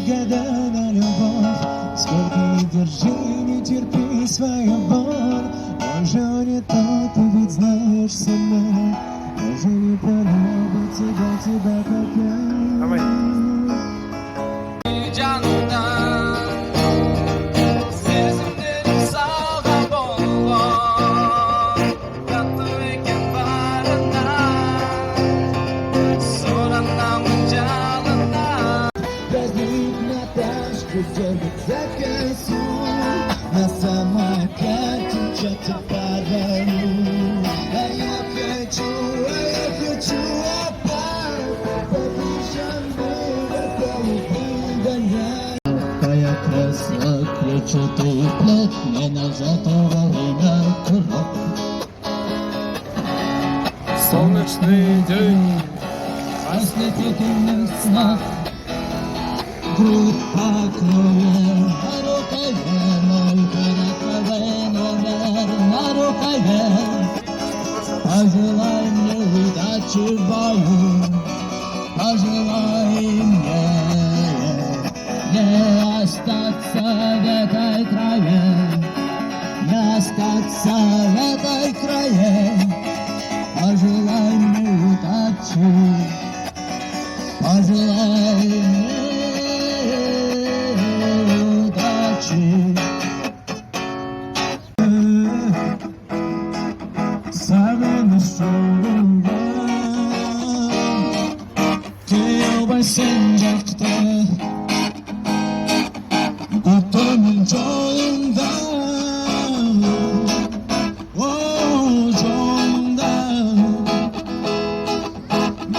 неразгаданная любовь. Сколько не держи, не терпи свою боль. Уже не то, ты ведь знаешь сама. Уже не полюбит тебя как я. На самокате мчаться по двору. А я хочу опять побежать, гонять. Какая красота, клетчатый плод, не нажато во время курок. Солнечный день, ослепительных снах, грудь покроет рукаве, мой перекрывай номер на рукаве. Пожелай мне удачи в бою, пожелай мне не остаться в этой траве, не остаться в этой крае. Пожелай мне удачи, пожелай мне удачи. Самым шумом күйеубайсың жақты, отымын жолында, жолында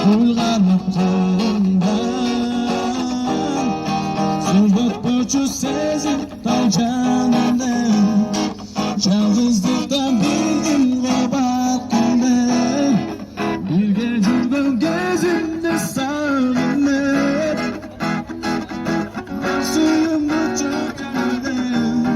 ойланып қолында. Sürdürtmüşü sezim dal canımda. Yalnızlıktan bildim ve baktımda. Bir geceden gözümde sarılır. Suyumda çok öldüm.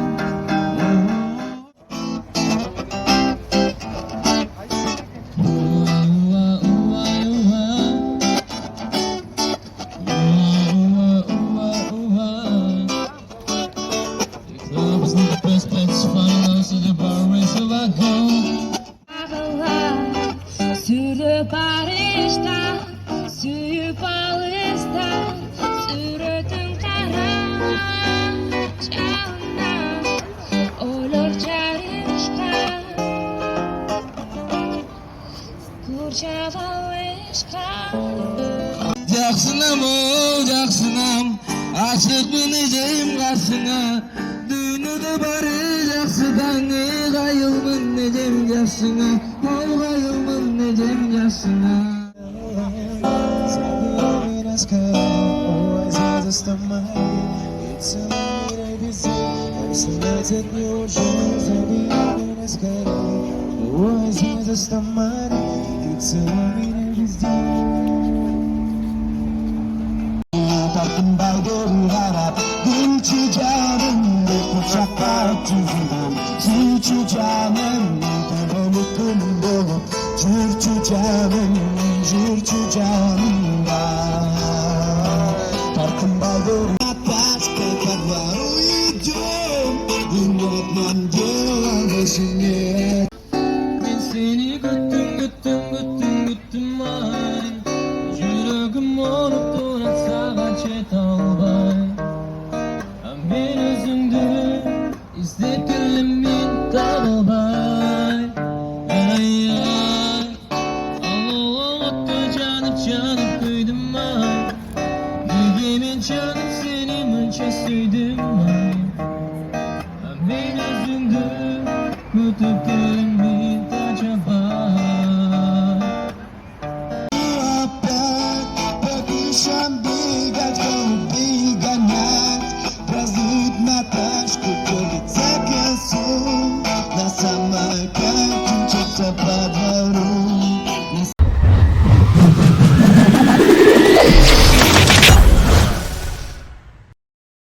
Sürüp arışta, suyup alışta, sürütün kara çağına, olur çarışka, kurşav alışka. Жақсынам, жақсынам, ашық мінезім қарсыңа. Дүниеде бары жақсыдан қайылмын недем жақсыңа, ол қайылмын недем жақсыңа. Gülçü canım bir kuşakta tüzüdüm. Gülçü canım dönüp dolup. Cürçü canım da. Tarkın baldır başka kadar uyudum. Dünyadan gelen beşini. Ben seni güttüm ay. Yüreğim olup duran sağa çet albay. Ben özümdü izlediğimin dağılbay. Ay ay Allah'ı canım kıydım ay. Yüreğimin canım seni mınça süydüm ay. Ben özümdü kutup